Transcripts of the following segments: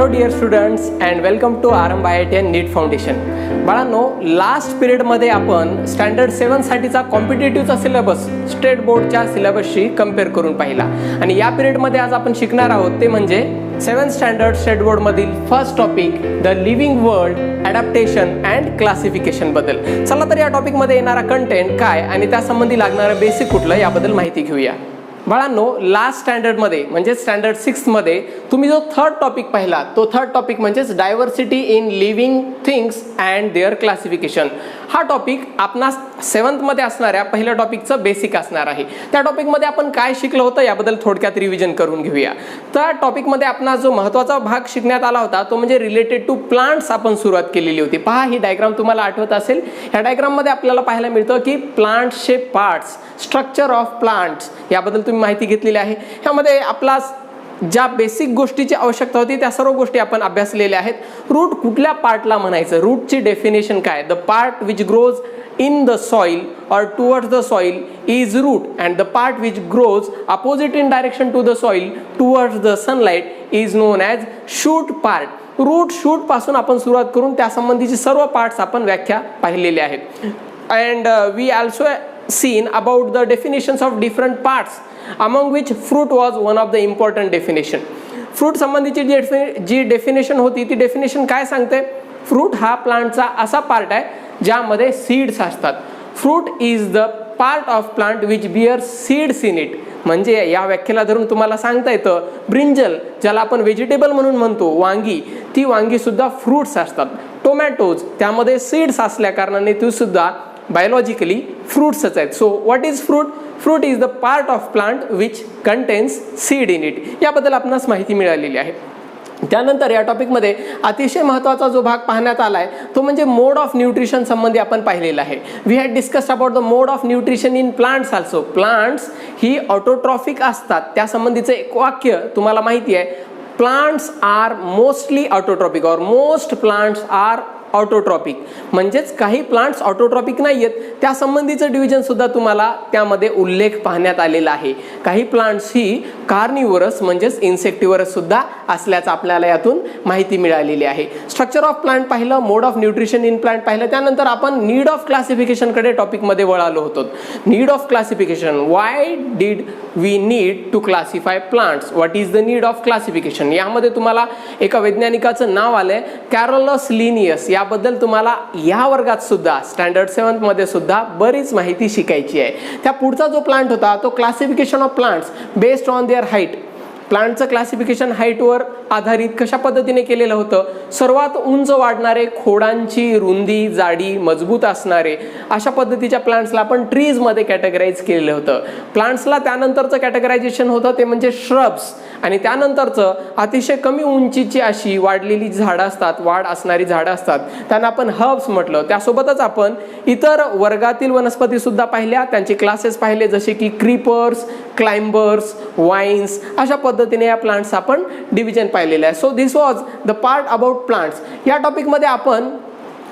Hello dear students and welcome to Aarambh IITian NEET foundation. बाळांनो, last पिरियडमध्ये आपण standard 7 साठीचा कॉम्पिटेटिव्हचा सिलेबस स्टेट बोर्डच्या सिलेबसशी कम्पेअर करून पाहिला आणि या पिरियडमध्ये आज आपण शिकणार आहोत ते म्हणजे 7th स्टँडर्ड स्टेट बोर्डमधील first topic the living world adaptation and classification बद्दल. चला तर या टॉपिकमध्ये येणारा कंटेंट काय आणि त्यासंबंधी लागणारं बेसिक कुठलं याबद्दल माहिती घेऊया. बाळांनो, लास्ट स्टँडर्डमध्ये म्हणजे स्टँडर्ड 6 मध्ये तुम्ही जो थर्ड टॉपिक पाहिला तो थर्ड टॉपिक म्हणजेच diversity in living things and their classification. हा टॉपिक आपणास 7th मध्ये असणाऱ्या पहिल्या टॉपिकचं बेसिक असणार आहे. त्या टॉपिकमध्ये आपण काय शिकलो होतं याबद्दल थोडक्यात रिव्हिजन करून घेऊया. त्या टॉपिकमध्ये आपणास जो महत्त्वाचा भाग शिकण्यात आला होता तो म्हणजे रिलेटेड टू प्लांट्स आपण सुरुवात केलेली होती. पहा, ही डायग्राम तुम्हाला आठवत असेल. ह्या डायग्राममध्ये आपल्याला पाहायला मिळतं की प्लांट्सचे पार्ट्स, स्ट्रक्चर ऑफ प्लांट्स याबद्दल तुम्ही माहिती घेतलेली आहे. ह्यामध्ये आपला ज्या बेसिक गोष्टीची आवश्यकता होती त्या सर्व गोष्टी आपण अभ्यासलेल्या आहेत. रूट कुठल्या पार्टला म्हणायचं, रूटची डेफिनेशन काय, the part which grows in the soil or towards the soil is root and the part which grows opposite in direction to the soil towards the sunlight is known as shoot part. Root shoot पासून आपण सुरुवात करून त्या संबंधीची सर्व parts आपण व्याख्या पाहिलेले आहेत. and we also seen about the definitions of different parts among which fruit was one of the important definition. Fruit संबंधीची जी डेफिनेशन होती ती डेफिनेशन काय सांगते, फ्रूट हा प्लांटचा असा पार्ट आहे ज्यामध्ये सीड्स असतात. Fruit is the part of plant which bear seeds in it. म्हणजे या व्याख्येला धरून तुम्हाला सांगता येतं ब्रिंजल, ज्याला आपण व्हेजिटेबल म्हणून म्हणतो, वांगी, ती वांगी सुद्धा फ्रूट्स असतात. टोमॅटोज, त्यामध्ये सीड्स असल्या कारणाने ती सुद्धा बायोलॉजिकली फ्रूट्सच आहेत. So what is fruit? Fruit is the part of plant which contains seed in it. याबद्दल आपणास माहिती मिळालेली आहे. त्यानंतर या टॉपिकमध्ये अतिशय महत्त्वाचा जो भाग पाहण्यात आला आहे तो म्हणजे मोड ऑफ न्यूट्रिशन संबंधी आपण पाहिलेला आहे. We had discussed about the mode of nutrition in plants also. Plants ही ऑटोट्रॉफिक असतात. त्या संबंधीचं एक वाक्य तुम्हाला माहिती आहे, प्लांट्स आर मोस्टली ऑटोट्रॉपिक और मोस्ट प्लांट्स आर ऑटोट्रॉपिक. म्हणजेच काही प्लांट्स ऑटोट्रॉपिक नाही आहेत, त्या संबंधीचं डिव्हिजन सुद्धा तुम्हाला त्यामध्ये उल्लेख पाहण्यात आलेला आहे. काही प्लांट्स ही कार्निवरस म्हणजेच इन्सेक्टिव्हरस सुद्धा असल्याचं आपल्याला यातून माहिती मिळालेली आहे. स्ट्रक्चर ऑफ प्लांट पाहिलं, mode of nutrition in plant पाहिलं, त्यानंतर आपण नीड ऑफ क्लासिफिकेशनकडे टॉपिकमध्ये वळालो होतो. Need of classification, why did we need to classify plants, what is the need of classification. यामध्ये तुम्हाला एका वैज्ञानिकाचं नाव आलंय, कॅरोलस लिनियस. याबद्दल तुम्हाला या वर्गात सुद्धा स्टँडर्ड 7 मध्ये सुद्धा बरीच माहिती शिकायची आहे. त्या पुढचा जो प्लांट होता तो classification of plants based on their height. प्लांटचं क्लासिफिकेशन हाईटवर आधारित कशा पद्धतीने केलेलं होतं, सर्वात उंच वाढणारे, खोडांची रुंदी, जाडी मजबूत असणारे अशा पद्धतीच्या प्लांट्सला आपण ट्रीजमध्ये कॅटेगराईज केलेलं होतं. प्लांट्सला त्यानंतरचं कॅटेगरायझेशन होतं ते म्हणजे श्रब्स, आणि त्यानंतरचं अतिशय कमी उंचीची अशी वाढलेली झाडं असतात, वाढ असणारी झाडं असतात, त्यांना आपण हर्ब्स म्हटलं. त्यासोबतच आपण इतर वर्गातील वनस्पती सुद्धा पाहिल्या, त्यांचे क्लासेस पाहिले जसे की क्रीपर्स, क्लाइंबर्स, वाईन्स, अशा पद्धतीने या प्लांट्स आपण डिव्हिजन पाहिलेलं आहे. So this was the part about plants. या टॉपिकमध्ये आपण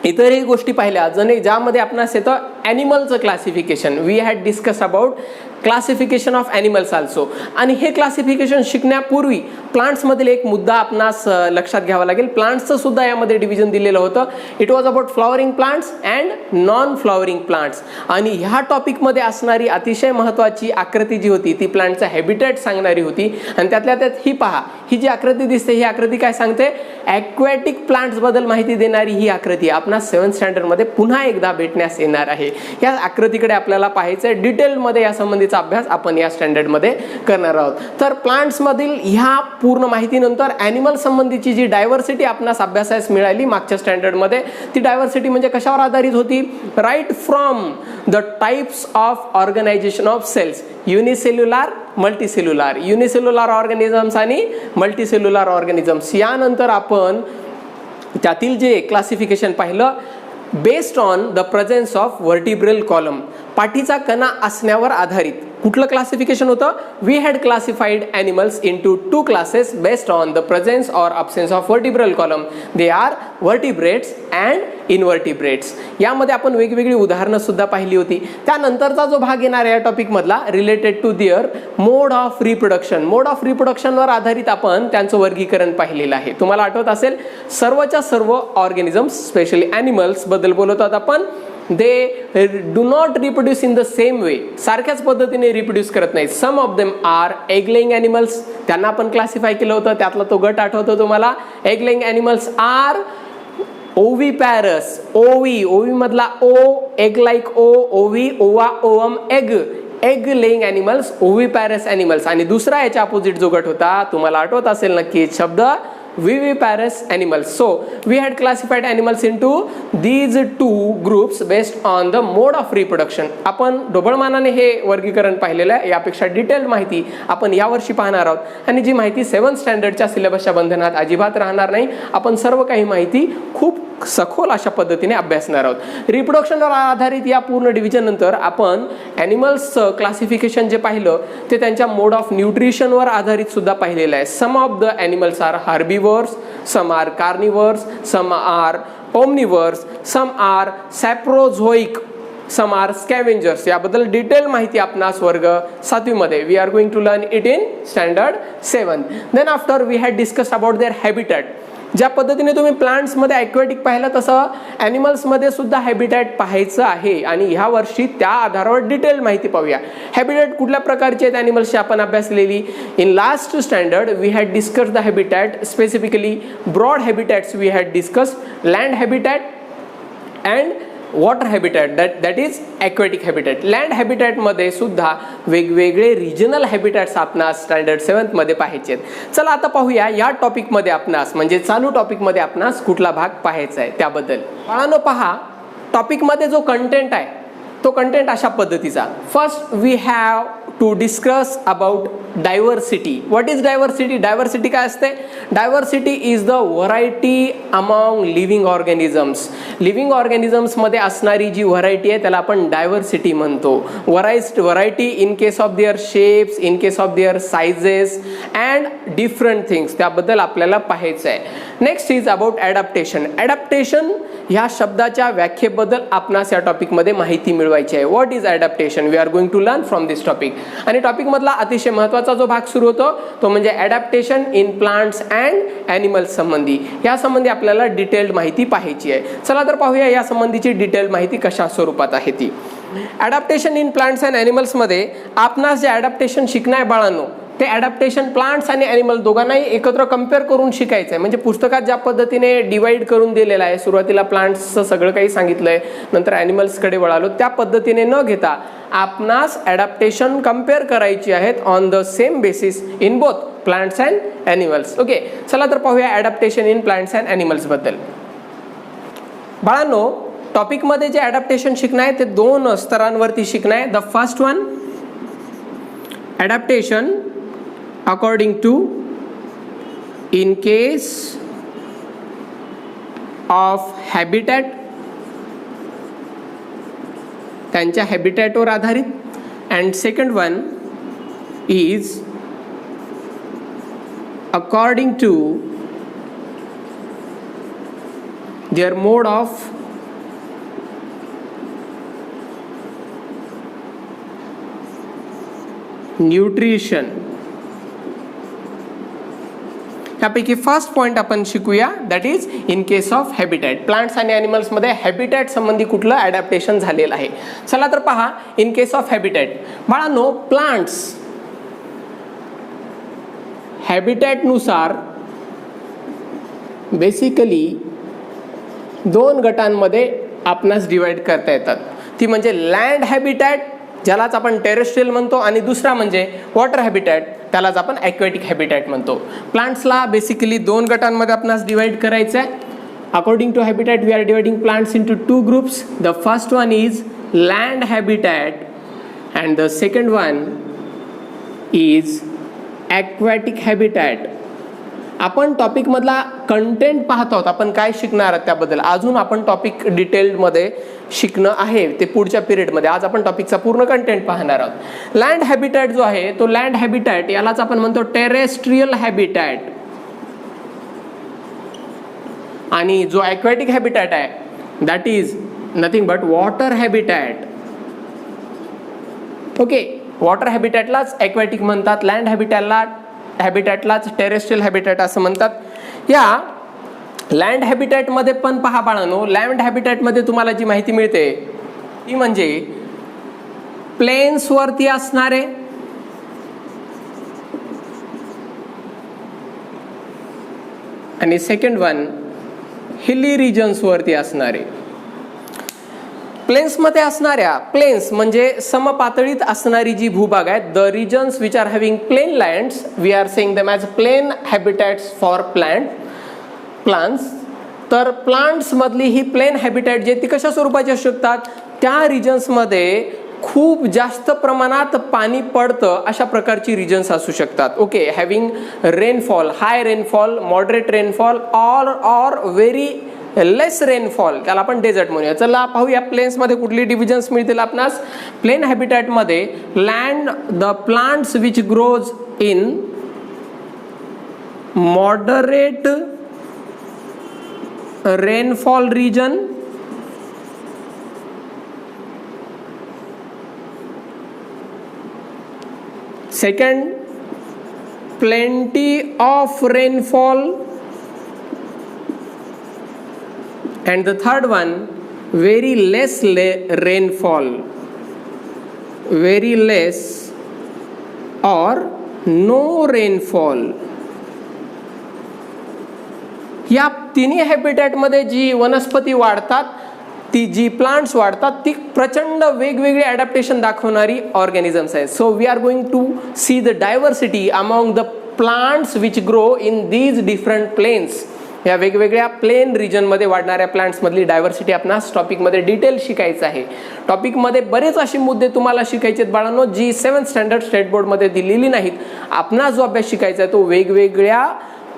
इतरही गोष्टी पाहिल्या ज्यामध्ये आपणास येतं ॲनिमलचं classification. We had discuss about classification of animals also. आणि हे क्लासिफिकेशन शिकण्यापूर्वी प्लांट्समधील एक मुद्दा आपणास लक्षात घ्यावा लागेल. प्लांट्सचं सुद्धा यामध्ये डिव्हिजन दिलेलं होतं. It was about flowering plants and non flowering plants. आणि ह्या टॉपिकमध्ये असणारी अतिशय महत्त्वाची आकृती जी होती ती प्लांटचा हॅबिटेट सांगणारी होती. आणि त्यातल्या त्यात ही पहा, ही जी आकृती दिसते ही आकृती काय सांगते, ॲक्वॅटिक प्लांट्सबद्दल माहिती देणारी ही आकृती आपणास 7th स्टँडर्डमध्ये पुन्हा एकदा भेटण्यास येणार आहे. या आकृतीकडे आपल्याला पाहायचं आहे. डिटेलमध्ये या संबंधीचा अभ्यास आपण या स्टँडर्डमध्ये करणार आहोत. तर प्लांट्समधील ह्या पूर्ण माहितीनंतर ॲनिमल संबंधीची जी डायव्हर्सिटी आपणास अभ्यासास मिळाली मागच्या स्टँडर्डमध्ये, ती डायव्हर्सिटी म्हणजे कशावर आधारित होती, right from the types of organisation of cells, unicellular, multicellular, unicellular organisms आणि मल्टीसेल्युलर ऑर्गॅनिझम्स. यानंतर आपण त्यातील जे क्लासिफिकेशन पाहिलं based on the presence of vertebral column, पाठीचा कणा असण्यावर आधारित. कुठलं क्लासिफिकेशन होतं? We had classified animals into 2 classes based on the presence or absence of vertebral column. They are vertebrates and invertebrates. यामध्ये आपण वेगवेगळी उदाहरणं सुद्धा पाहिली होती. त्यानंतरचा जो भाग येणार आहे या टॉपिकमधला related to their mode of reproduction. Mode of रिप्रोडक्शनवर आधारित आपण त्यांचं वर्गीकरण पाहिलेलं आहे. तुम्हाला आठवत असेल सर्वच्या सर्व ऑर्गॅनिझम्स स्पेशली ॲनिमल्स बद्दल बोलत आहोत आपण. They do not reproduce in the same way. सारख्याच पद्धतीने रिप्रोड्यूस करत नाहीत. Some of them are egg laying animals. त्यांना आपण क्लासिफाय केलं होतं. त्यातला तो गट आठवतो तुम्हाला. Egg laying animals are oviparous. Ovi मधला O, egg like O, ovi, ova, ovum, egg. Egg laying animals, oviparous animals. आणि दुसरा याच्या अपोजिट जो गट होता तुम्हाला आठवत असेल नक्की शब्द viviparous animals. So we had classified animals into these 2 groups based on the mode of reproduction. आपण ढोबळमानाने हे वर्गीकरण पाहिलेलं आहे. यापेक्षा डिटेल माहिती आपण यावर्षी पाहणार आहोत आणि जी माहिती 7th स्टँडर्डच्या सिलेबसच्या बंधनात अजिबात राहणार नाही. आपण सर्व काही माहिती खूप सखोल अशा पद्धतीने अभ्यासणार आहोत. रिप्रोडक्शनवर आधारित या पूर्ण डिव्हिजन नंतर आपण ॲनिमल्सचं क्लासिफिकेशन जे पाहिलं ते त्यांच्या मोड ऑफ न्यूट्रिशनवर आधारित सुद्धा पाहिलेलं आहे. Some of the animals are herbivores, some are carnivores, some are omnivores, some are saprozoic, some are scavengers. याबद्दल डिटेल माहिती आपणास वर्ग 7वी मध्ये we are going to learn it in standard 7. Then after we had discussed about their habitat. ज्या पद्धतीने तुम्ही प्लांट्समध्ये aquatic पाहिलं तसं ॲनिमल्समध्ये सुद्धा हॅबिटॅट पाहायचं आहे आणि ह्या वर्षी त्या आधारावर डिटेल माहिती पाहूया. हॅबिटॅट कुठल्या प्रकारचे आहेत ॲनिमल्सची आपण अभ्यासलेली. In last standard we had discuss the habitat specifically broad habitats. We had discuss land habitat and water habitat that is aquatic habitat. Land हॅबिटॅटमध्ये सुद्धा वेगवेगळे रिजनल हॅबिटॅट्स आपणास स्टँडर्ड 7th मध्ये पाहायचे आहेत. चला आता पाहूया या टॉपिकमध्ये आपणास म्हणजे चालू टॉपिकमध्ये आपणास कुठला भाग पाहायचा आहे त्याबद्दल. बाळांनो पहा, टॉपिकमध्ये जो कंटेंट आहे तो कंटेंट अशा पद्धतीचा. First we have to discuss about diversity. What is diversity? Diversity काय असते? Diversity is the variety among living organisms. Living ऑर्गॅनिझम्समध्ये असणारी जी व्हरायटी आहे त्याला आपण डायव्हर्सिटी म्हणतो. Variety in case of their shapes, in case of their sizes and different things. त्याबद्दल आपल्याला पाहायचं आहे. Next is about adaptation. Adaptation ह्या शब्दाच्या व्याख्येबद्दल आपणास या टॉपिकमध्ये माहिती मिळवायची आहे. What is adaptation? We are going to learn from this topic. आणि टॉपिकमधला अतिशय महत्त्वाचा जो भाग सुरू होतो तो म्हणजे adaptation in plants and animals संबंधी. या संबंधी आपल्याला डिटेल्ड माहिती पाहायची आहे. चला तर पाहूया या संबंधीची डिटेल्ड माहिती कशा स्वरूपात आहे ती. ॲडॅप्टेशन इन प्लांट्स अँड ॲनिमल्समध्ये आपणास जे ॲडॅप्टेशन शिकणं आहे बाळांनो ते ॲडॅप्टेशन प्लांट्स आणि ॲनिमल दोघांनाही एकत्र कम्पेअर करून शिकायचं आहे. म्हणजे पुस्तकात ज्या पद्धतीने डिवाइड करून दिलेलं आहे, सुरुवातीला प्लांट्सचं सगळं काही सांगितलं आहे, नंतर ॲनिमल्सकडे वळालो, त्या पद्धतीने न घेता आपणास ॲडॅप्टेशन कम्पेअर करायची आहेत on the same basis in both plants and animals. Okay, चला तर पाहूया ॲडॅप्टेशन इन प्लांट्स अँड ॲनिमल्सबद्दल. बाळांनो टॉपिकमध्ये जे ॲडॅप्टेशन शिकणं आहे ते 2 स्तरांवरती शिकणं आहे. The first one adaptation according to in case of habitat, त्यांच्या हॅबिटॅटवर आधारित. And second one is according to their mode of nutrition. त्यापैकी फर्स्ट पॉईंट आपण शिकूया that is in case of habitat. Plants आणि ॲनिमल्समध्ये हॅबिटॅट संबंधी कुठलं ॲडॅप्टेशन झालेलं आहे. चला तर पहा इन केस ऑफ हॅबिटॅट. बाळांनो प्लांट्स हॅबिटॅटनुसार बेसिकली 2 गटांमध्ये आपणास डिवाइड करता येतात. ती म्हणजे लँड हॅबिटॅट ज्यालाच आपण टेरेस्ट्रियल म्हणतो आणि दुसरा म्हणजे वॉटर हॅबिटॅट त्यालाच आपण ॲक्वेटिक हॅबिटॅट म्हणतो. प्लांट्सला बेसिकली 2 गटांमध्ये आपणास डिवाइड करायचं आहे. According to habitat we are dividing plants into 2 groups. The first one is land habitat and the second one is aquatic habitat. आपण टॉपिकमधला कंटेंट पाहत आहोत, आपण काय शिकणार आहोत त्याबद्दल अजून आपण टॉपिक डिटेलमध्ये शिकणं आहे ते पुढच्या पिरियडमध्ये. आज आपण टॉपिकचा पूर्ण कंटेंट पाहणार आहोत. लँड हॅबिटॅट जो आहे तो लँड हॅबिटॅट यालाच आपण म्हणतो टेरेस्ट्रियल हॅबिटॅट, आणि जो ॲक्वॅटिक हॅबिटॅट आहे that is nothing but water habitat. Okay, water हॅबिटॅटलाच ॲक्वॅटिक म्हणतात, लँड हॅबिटॅटलाच टेरेस्ट्रियल हॅबिटॅट असं म्हणतात. या लँड हॅबिटॅटमध्ये पण पहा बाळांनो, लँड हॅबिटॅटमध्ये तुम्हाला जी माहिती मिळते ती म्हणजे प्लेन्सवरती असणारे आणि सेकंड वन हिली रिजन्सवरती असणारे. प्लेन्समध्ये असणाऱ्या, प्लेन्स म्हणजे समपातळीत असणारी जी भूभाग आहेत, the regions which are having plain lands we are saying them as plain habitats for plants. तर प्लांट्स मधली ही प्लेन हॅबिटॅट जे ती कशा स्वरूपाची असू शकतात, त्या रिजन्समध्ये खूप जास्त प्रमाणात पाणी पडतं अशा प्रकारची रिजन्स असू शकतात. Okay, having rainfall, high rainfall, moderate rainfall or very less rainfall, त्याला आपण डेझर्ट म्हणूया. चला पाहूया प्लेन्समध्ये कुठली डिव्हिजन्स मिळतील आपणास. प्लेन हॅबिटॅटमध्ये land the plants which grows in moderate rainfall region, second plenty of rainfall, and the third one very less rainfall, very less or no rainfall. या तिन्ही हॅबिटॅटमध्ये जी वनस्पती वाढतात, ती जी प्लांट्स वाढतात, ती प्रचंड वेगवेगळी ॲडॅप्टेशन दाखवणारी ऑर्गॅनिझम्स आहेत. So we are going to see the diversity among the plants which grow in these different plains. या वेगवेगळ्या प्लेन रिजनमध्ये वाढणाऱ्या प्लांट्समधली डायव्हर्सिटी आपणास टॉपिकमध्ये डिटेल शिकायचं आहे. टॉपिकमध्ये बरेच असे मुद्दे तुम्हाला शिकायचे आहेत बाळांनो, जी 7th स्टँडर्ड स्टेट बोर्डमध्ये दिलेली नाहीत. आपणास जो अभ्यास शिकायचा आहे तो वेगवेगळ्या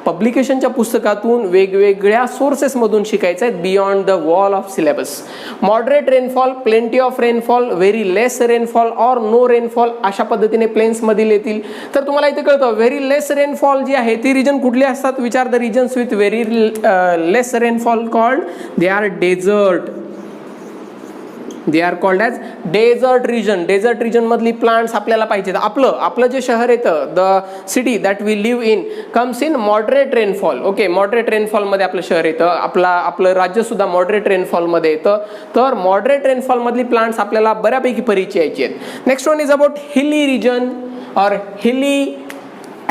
पब्लिकेशनच्या पुस्तकातून, वेगवेगळ्या सोर्सेसमधून शिकायचं आहे, beyond the wall of syllabus. Moderate rainfall, plenty of rainfall, very less rainfall or no rainfall अशा पद्धतीने प्लेन्समधील येतील. तर तुम्हाला इथे कळतं व्हेरी लेस रेनफॉल जी आहे ती रिजन कुठली असतात, which are the regions with very less rainfall called they are desert. They are called as desert region. Desert region मधली प्लांट्स आपल्याला पाहिजेत. आपलं जे शहर येतं, the city that we live in comes in moderate rainfall. Okay, moderate रेनफॉलमध्ये आपलं शहर येतं, आपलं राज्य सुद्धा मॉडरेट रेनफॉलमध्ये येतं. तर मॉडरेट रेनफॉल मधली प्लांट्स आपल्याला बऱ्यापैकी परिचयाची आहेत. नेक्स्ट वन इज अबाउट हिली रिजन और हिली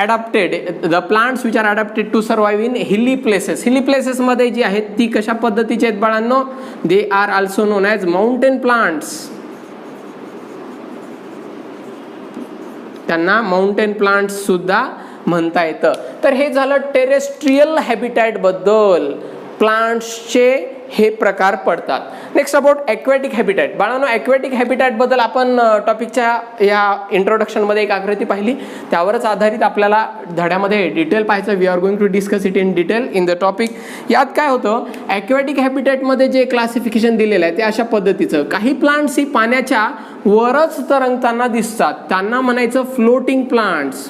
adapted, the plants which are adapted to survive in hilly places. hilly places मध्ये जी आहेत ती कशा पद्धतीचे आहेत बाळांनो, they are also known as mountain plants. त्यांना माउंटेन प्लांट्स सुद्धा म्हणता येतं. तर हे झालं टेरेस्ट्रियल हॅबिटॅट बद्दल, प्लांट्सचे हे प्रकार पडतात. Next about aquatic habitat. बाळांनो, ॲक्वॅटिक हॅबिटॅट बद्दल आपण टॉपिकच्या या इंट्रोडक्शनमध्ये एक आकृती पाहिली, त्यावरच आधारित आपल्याला धड्यामध्ये डिटेल पाहायचं. We are going to discuss it in detail in the topic. यात काय होतं, ॲक्वॅटिक हॅबिटॅटमध्ये जे क्लासिफिकेशन दिलेलं आहे ते अशा पद्धतीचं, काही प्लांट्स ही पाण्याच्या वरच तरंगताना दिसतात, त्यांना म्हणायचं फ्लोटिंग प्लांट्स.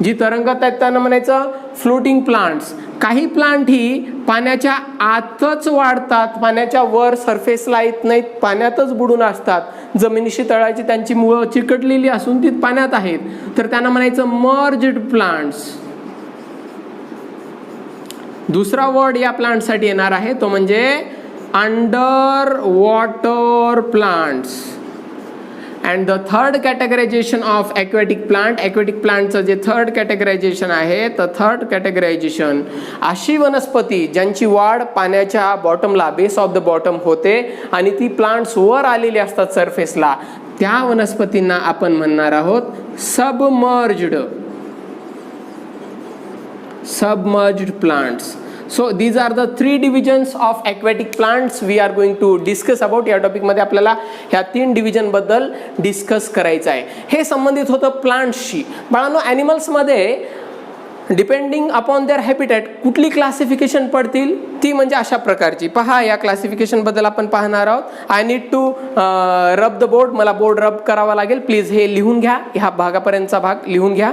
जी तरंगत आहेत त्यांना म्हणायचं फ्लोटिंग प्लांट्स. काही प्लांट ही पाण्याच्या आतच वाढतात, पाण्याच्या वर सरफेसला येत नाहीत, पाण्यातच बुडून असतात, जमिनीशी तळाची त्यांची मुळं चिकटलेली असून ती पाण्यात आहेत, तर त्यांना म्हणायचं मर्ज्ड प्लांट्स. दुसरा वर्ड या प्लांटसाठी येणार आहे तो म्हणजे under water plants. And the third categorization of aquatic plant, aquatic प्लांटचं जे थर्ड कॅटेगरायझेशन आहे, तर थर्ड कॅटेगरायझेशन अशी वनस्पती ज्यांची वाढ पाण्याच्या बॉटमला, बेस ऑफ द बॉटम होते आणि ती प्लांट्स वर आलेली असतात सरफेसला, त्या वनस्पतींना आपण म्हणणार आहोत submerged plants. So these are the three divisions of aquatic plants we are going to discuss about. या टॉपिक मध्ये आपल्याला ह्या 3 डिव्हिजन बद्दल डिस्कस करायचं आहे. हे संबंधित होतं प्लांट्सशी. बाळांनो, ॲनिमल्स मध्ये डिपेंडिंग अपॉन देअर हॅबिटॅट कुठली क्लासिफिकेशन पडतील ती म्हणजे अशा प्रकारची. पहा, या क्लासिफिकेशन बद्दल आपण पाहणार आहोत. I need to rub the board, मला बोर्ड रब करावा लागेल. प्लीज हे लिहून घ्या, ह्या भागापर्यंतचा भाग लिहून घ्या.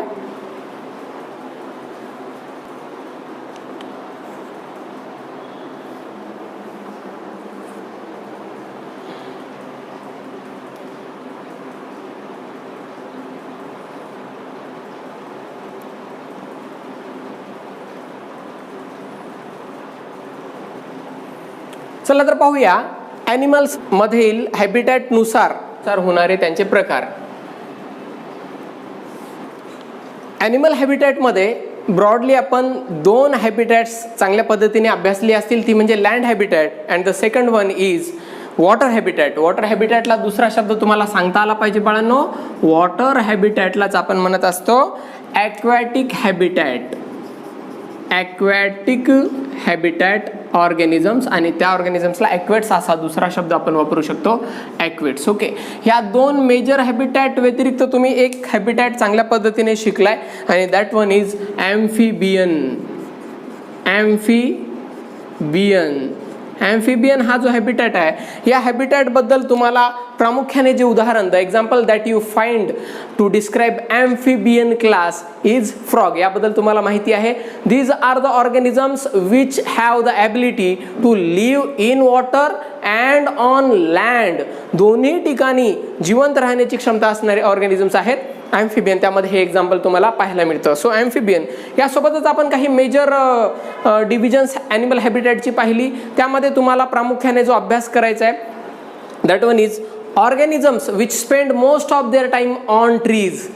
चला तर पाहूया ॲनिमल्स मधील हॅबिटॅटनुसार होणारे त्यांचे प्रकार. ॲनिमल हॅबिटॅटमध्ये ब्रॉडली आपण 2 हॅबिटॅट्स चांगल्या पद्धतीने अभ्यासली असतील, ती म्हणजे land habitat and the second one is water habitat. Water हॅबिटॅटला दुसरा शब्द तुम्हाला सांगता आला पाहिजे बाळांनो. वॉटर हॅबिटॅटलाच आपण म्हणत असतो aquatic habitat. Aquatic habitat organisms, आणि त्या ऑर्गॅनिझम्सला ॲक्वेट्स असा दुसरा शब्द आपण वापरू शकतो, ॲक्वेट्स. ओके, ह्या 2 मेजर हॅबिटॅट व्यतिरिक्त तुम्ही एक हॅबिटॅट चांगल्या पद्धतीने शिकलाय आणि दॅट वन इज ॲम्फिबियन. ॲम्फिबियन हा जो हॅबिटॅट आहे, या हॅबिटॅटबद्दल तुम्हाला प्रामुख्याने जे उदाहरण, the example that you find to describe amphibian class is frog. याबद्दल तुम्हाला माहिती आहे. These are the organisms which have the ability to live in water and on land. दोन्ही ठिकाणी जिवंत राहण्याची क्षमता असणारे ऑर्गॅनिझम्स आहेत ॲम्फिबियन. त्यामध्ये हे एक्झाम्पल तुम्हाला पाहायला मिळतं. सो ॲम्फिबियन. यासोबतच आपण काही मेजर डिव्हिजन्स ॲनिमल हॅबिटॅटची पाहिली. त्यामध्ये तुम्हाला प्रामुख्याने जो अभ्यास करायचा आहे that one is organisms which spend most of their time on trees.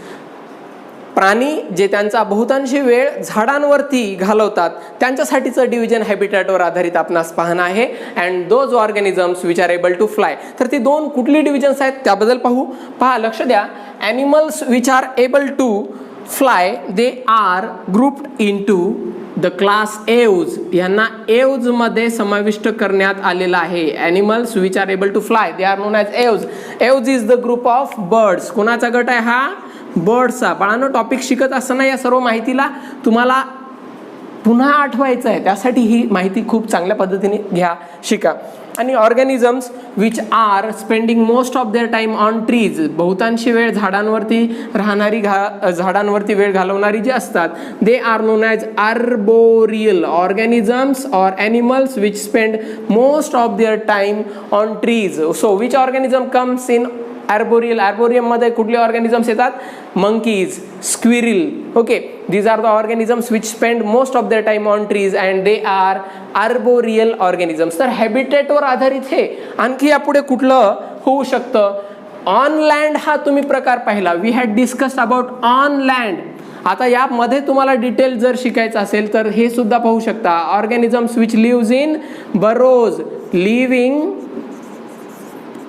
प्राणी जे त्यांचा बहुतांशी वेळ झाडांवरती घालवतात त्यांच्यासाठीचं डिव्हिजन हॅबिटॅटवर आधारित आपणास पाहणं आहे. And those organisms which are able to fly. तर ती 2 कुठली डिव्हिजन्स आहेत त्याबद्दल पाहू. पहा, लक्ष द्या. Animals which are able to fly they are grouped into the class aves. यांना एव्ज मध्ये समाविष्ट करण्यात आलेला आहे. Animals which are able to fly they are known as aves. Aves is the group of birds. कोणाचा गट आहे हा? बर्ड्सचा. बाळांनो, टॉपिक शिकत असताना या सर्व माहितीला तुम्हाला पुन्हा आठवायचं आहे, त्यासाठी ही माहिती खूप चांगल्या पद्धतीने घ्या, शिका. आणि organisms which are spending most of their time on trees. बहुतांशी वेळ झाडांवरती राहणारी झाडांवरती वेळ घालवणारी जी असतात they are known as arboreal. Organisms or animals which spend most of their time on trees. So which organism comes in arboreal. Arboreum मध्ये कुठले ऑर्गॅनिझम्स येतात? Monkeys, squirrel. Okay, these are the organisms which spend most of their time on trees and they are arboreal organisms. तर हॅबिटॅटवर आधारित हे आणखी यापुढे कुठलं होऊ शकतं? ऑन लँड हा तुम्ही प्रकार पाहिला. We had discussed about on land. आता यामध्ये तुम्हाला डिटेल जर शिकायचं असेल तर हे सुद्धा पाहू शकता. Organisms which lives in burrows. Living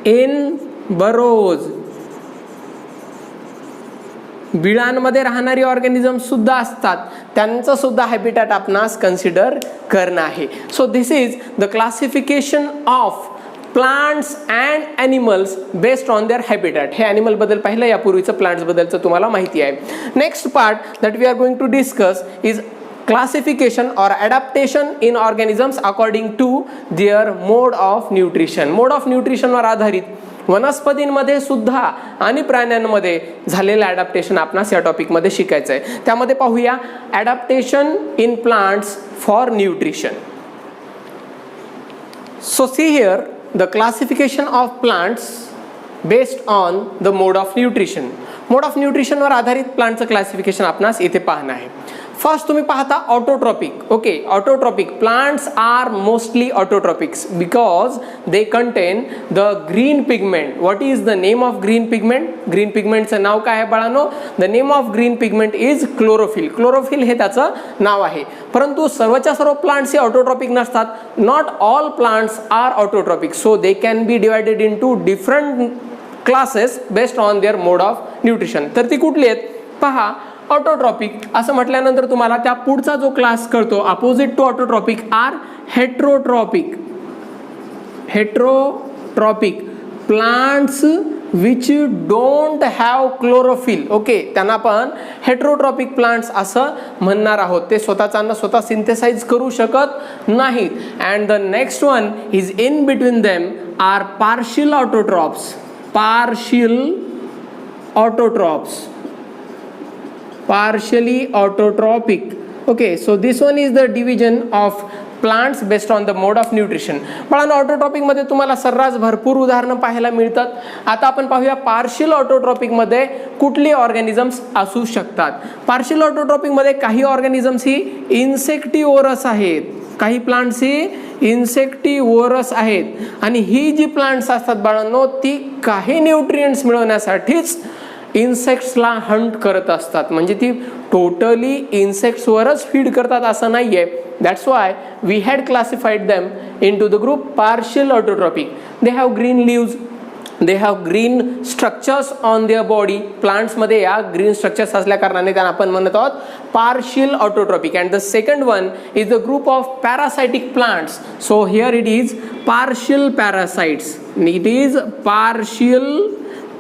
in burrows. बिळांमध्ये राहणारी ऑर्गॅनिझम सुद्धा असतात, त्यांचं सुद्धा हॅबिटॅट आपणास कन्सिडर करणं आहे. So this is the classification of plants and animals based on their habitat. हे ॲनिमल बद्दल पाहिलं, यापूर्वीचं प्लांट्स बद्दलचं तुम्हाला माहिती आहे. Next part that we are going to discuss is classification or adaptation in organisms according to their mode of nutrition. mode of nutrition वर आधारित वनस्पतींमध्ये सुद्धा आणि प्राण्यांमध्ये झालेलं ॲडॅप्टेशन आपणास या टॉपिकमध्ये शिकायचं आहे. त्यामध्ये पाहूया adaptation in plants for nutrition. So see here the classification of plants based on the mode of nutrition. Mode of न्यूट्रिशनवर आधारित प्लांटचं क्लासिफिकेशन आपणास इथे पाहणं आहे. फर्स्ट तुम्ही पाहता autotrophic. Okay, autotrophic plants are mostly autotrophics because they contain the green pigment. What is the name of green pigment? Green पिगमेंटचं नाव काय आहे बाळांनो? The name of green pigment is chlorophyll. Chlorophyll हे त्याचं नाव आहे. परंतु सर्वच्या सर्व प्लांट्स हे ऑटोट्रॉपिक नसतात. Not all plants are autotrophic. So they can be divided into different classes based on their mode of nutrition. तर ती कुठली आहेत? पहा, ऑटोट्रॉपिक असं म्हटल्यानंतर तुम्हाला त्या पुढचा जो क्लास कळतो opposite to autotrophic are heterotrophic. Heterotrophic plants which don't have chlorophyll. Okay, त्यांना आपण हेट्रोट्रॉपिक प्लांट्स असं म्हणणार आहोत. ते स्वतःचांना स्वतः सिंथेसाइज करू शकत नाहीत. And the next one is in between them are partial autotrophs. Partial autotrophs, partially autotrophic. Okay, so this one is the division of plants based on the mode of nutrition. बाळांनो, autotrophic मध्ये तुम्हाला सर्रास भरपूर उदाहरणं पाहायला मिळतात. आता आपण पाहूया पार्शियल ऑटोट्रॉपिक मध्ये कुठली ऑर्गॅनिझम्स असू शकतात. पार्शियल ऑटोट्रॉपिक मध्ये काही ऑर्गॅनिझम्स ही इन्सेक्टिव्होरस आहेत, काही प्लांट्स ही इन्सेक्टिव्होरस आहेत. आणि ही जी प्लांट्स असतात बाळांनो, ती काही न्यूट्रिएंट्स मिळवण्यासाठीच इन्सेक्ट्सला हंट करत असतात. म्हणजे ती टोटली इन्सेक्ट्सवरच फीड करतात असं नाहीये. That's why we had classified them into the group partial autotrophic. They have green leaves, they have green structures on their body. प्लांट्समध्ये या ग्रीन स्ट्रक्चर्स असल्या कारणाने त्यांना आपण म्हणत आहोत partial autotrophic. And the second one is the group of parasitic plants. So here it is partial parasites. It is partial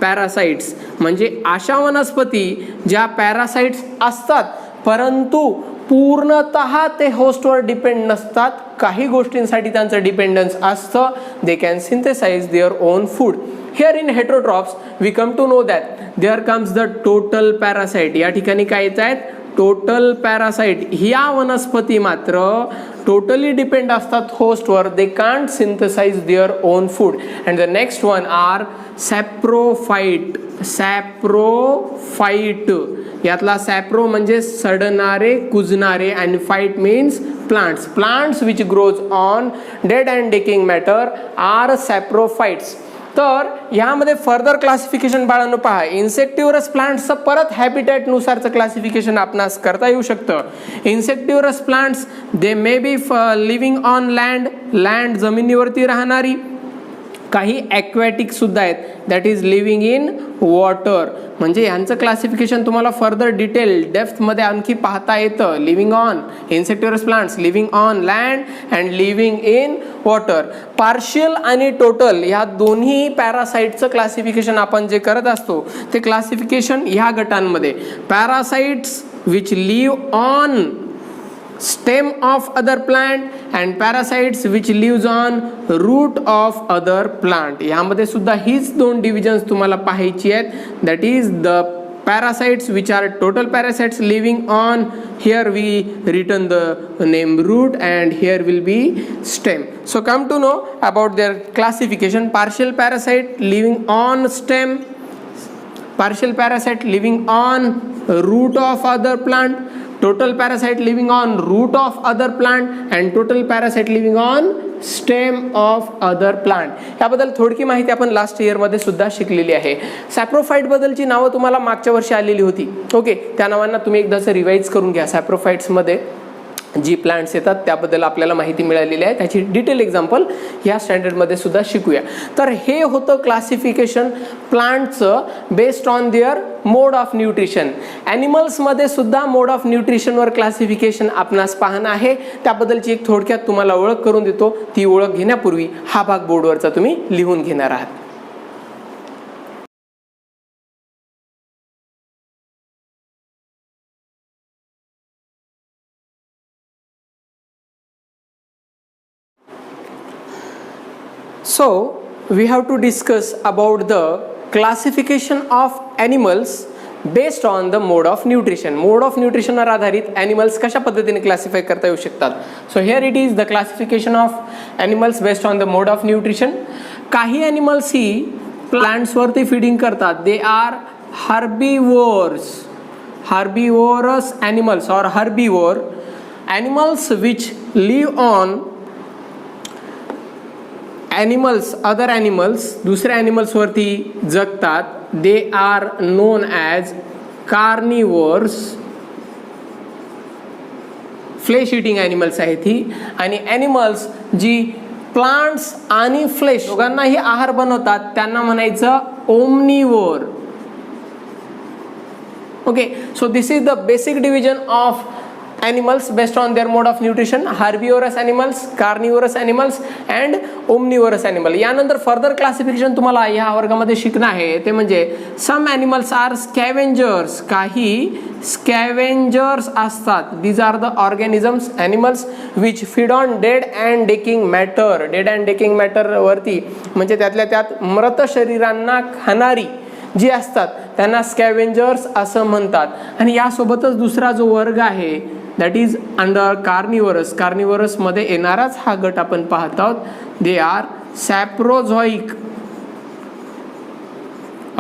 parasites म्हणजे अशा वनस्पती ज्या पॅरासाइट्स असतात परंतु पूर्णतः ते होस्टवर डिपेंड नसतात. काही गोष्टींसाठी त्यांचं डिपेंडन्स असतं. They can synthesize their own food. Here in heterotrophs we come to know that there comes the total parasite. या ठिकाणी काय येत आहेत? Total parasite. ह्या वनस्पती मात्र टोटली डिपेंड असतात होस्टवर. They can't synthesize their own food. And the next one are saprophyte. Saprophyte यातला सॅप्रो म्हणजे सडणारे, कुजणारे, and phyte means plants. Plants which grows on dead and decaying matter are saprophytes. तर ह्यामध्ये फर्दर क्लासिफिकेशन बाळांनो पहा. इन्सेक्टिव्हरस प्लांट्सचं परत हॅबिटॅटनुसारचं क्लासिफिकेशन आपणास करता येऊ शकतं. Insectivorous plants they may be living on land. Land जमिनीवरती राहणारी. काही ॲक्वॅटिक सुद्धा आहेत that is living in water. म्हणजे यांचं क्लासिफिकेशन तुम्हाला फर्दर डिटेल डेप्थमध्ये आणखी पाहता येतं. Living on insectivorous plants, living on land and living in water. Partial आणि टोटल ह्या दोन्ही पॅरासाइटचं क्लासिफिकेशन आपण जे करत असतो ते क्लासिफिकेशन ह्या गटांमध्ये. Parasites which live on stem of other plant and parasites which lives on root of other plant. यामध्ये सुद्धा हीच दोन डिव्हिजन्स तुम्हाला पाहायची आहेत. That is the parasites which are total parasites living on, here we written the name root and here will be stem. So come to know about their classification. Partial parasite living on stem, partial parasite living on root of other plant, total parasite living on root of other plant, and total parasite living on stem of other plant. याबद्दल थोडकी माहिती आपण last year मध्ये सुद्धा शिकलेली आहे. सॅप्रोफाइट बद्दलची नावं तुम्हाला मागच्या वर्षी आलेली होती. ओके, त्या नावांना तुम्ही एकदाच रिवाइज करून घ्या. सॅप्रोफाइट्स मध्ये जी प्लांट्स येतात त्याबद्दल आपल्याला माहिती मिळालेली आहे. त्याची डिटेल एक्झाम्पल या स्टँडर्डमध्ये सुद्धा शिकूया. तर हे होतं क्लासिफिकेशन प्लांटचं based on their mode of nutrition. ॲनिमल्समध्ये सुद्धा मोड ऑफ न्यूट्रिशनवर क्लासिफिकेशन आपणास पाहणं आहे. त्याबद्दलची एक थोडक्यात तुम्हाला ओळख करून देतो. ती ओळख घेण्यापूर्वी हा भाग बोर्डवरचा तुम्ही लिहून घेणार आहात. So we have to discuss about the classification of animals based on the mode of nutrition. Mode of nutrition वर आधारित animals कशा पद्धतीने क्लासिफाय करता येऊ शकतात. So here it is the classification of animals based on the mode of nutrition. काही animals ही plants वरती feeding करतात. They are herbivores. Herbivorous animals or herbivore animals which live on animals, other animals, दुसऱ्या animals वरती जगतात. They are known as carnivores. Flesh eating animals आहेत ही. आणि animals जी प्लांट्स आणि फ्लेश दोघांनाही आहार बनवतात त्यांना म्हणायचं omnivore. Okay, so this is the basic division of animals based on their mode of nutrition, herbivorous animals, carnivorous animals and omnivorous animal. यानंतर फर्दर क्लासिफिकेशन तुम्हाला या वर्गामध्ये शिकणं आहे ते म्हणजे सम ॲनिमल्स आर स्कॅव्हेंजर्स, काही स्कॅव्हेंजर्स असतात. These are the organisms animals which feed on dead and decaying matter. Dead and decaying matter वरती म्हणजे त्यातल्या त्यात मृत शरीरांना खाणारी जी असतात त्यांना स्कॅव्हेंजर्स असं म्हणतात. आणि यासोबतच दुसरा जो वर्ग आहे दॅट इज अंडर कार्निवरस. कार्निवरसमध्ये येणाराच हा गट आपण पाहत आहोत. दे आर सॅप्रोझॉइक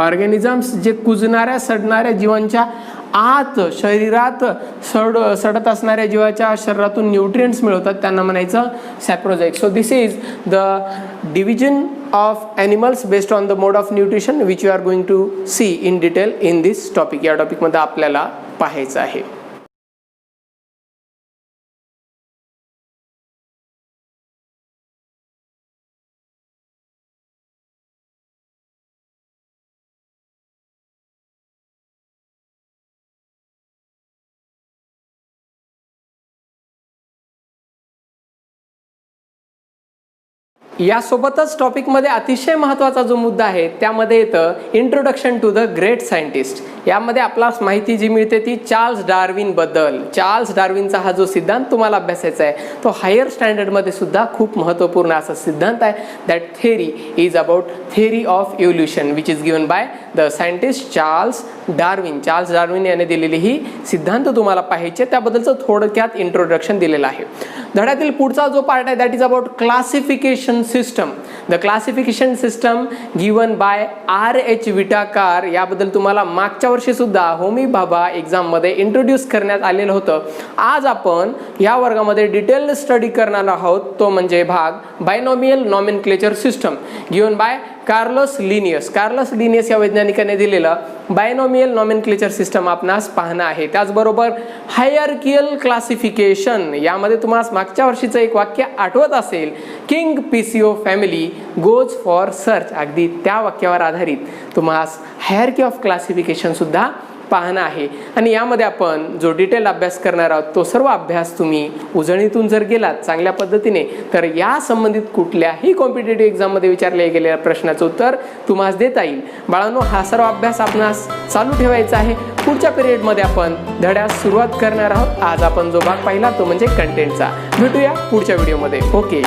ऑर्गॅनिझम्स, जे कुजणाऱ्या सडणाऱ्या जीवांच्या आत शरीरात सडत असणाऱ्या जीवाच्या शरीरातून न्यूट्रिएंट्स मिळवतात त्यांना म्हणायचं saprozoic. So this is the division of animals based on the mode of nutrition which you are going to see in detail in this topic. या टॉपिकमध्ये आपल्याला पाहायचं आहे. यासोबतच टॉपिकमध्ये अतिशय महत्त्वाचा जो मुद्दा आहे त्यामध्ये येतं introduction to the great scientist. यामध्ये आपला माहिती जी मिळते ती चार्ल्स डार्विन बद्दल. चार्ल्स डार्विनचा हा जो सिद्धांत तुम्हाला अभ्यासायचा आहे तो हायर स्टँडर्डमध्ये सुद्धा खूप महत्त्वपूर्ण असा सिद्धांत आहे. That theory is about theory of evolution which is given by the scientist Charles Darwin. Charles Darwin याने दिलेली ही सिद्धांत तुम्हाला पाहायचे, त्याबद्दलचं थोडक्यात इंट्रोडक्शन दिलेलं आहे. धड्यातील पुढचा जो पार्ट आहे that is about classification system. The classification system given by R.H. विटाकार. याबद्दल तुम्हाला मागच्या वर्षी सुद्धा होमी भाभा एक्झाममध्ये इंट्रोड्यूस करण्यात आलेलं होतं. आज आपण या वर्गामध्ये डिटेल स्टडी करणार आहोत तो म्हणजे भाग binomial nomenclature system given by Carlos Linnaeus. Carlos Linnaeus या वैज्ञानिकाने दिलेलं बायनॉमियल नॉमेनक्लेचर सिस्टम आपणास पाहणं आहे. त्याचबरोबर हायरार्कियल क्लासिफिकेशन. यामध्ये तुम्हाला मागच्या वर्षीचं एक वाक्य आठवत असेल, king PCO family goes for search. अगदी त्या वाक्यावर आधारित तुम्हाला हायरार्की ऑफ क्लासिफिकेशन सुद्धा पाहणं आहे. आणि यामध्ये आपण जो डिटेल अभ्यास करणार आहोत तो सर्व अभ्यास तुम्ही उजळणीतून जर गेलात चांगल्या पद्धतीने तर या संबंधित कुठल्याही कॉम्पिटेटिव्ह एक्झाममध्ये विचारले गेलेल्या प्रश्नाचं उत्तर तुम्हाला देता येईल. बाळांनो, हा सर्व अभ्यास आपणास चालू ठेवायचा आहे. पुढच्या पिरियडमध्ये आपण धड्यास सुरुवात करणार आहोत. आज आपण जो भाग पाहिला तो म्हणजे कंटेंटचा. भेटूया पुढच्या व्हिडिओमध्ये. ओके.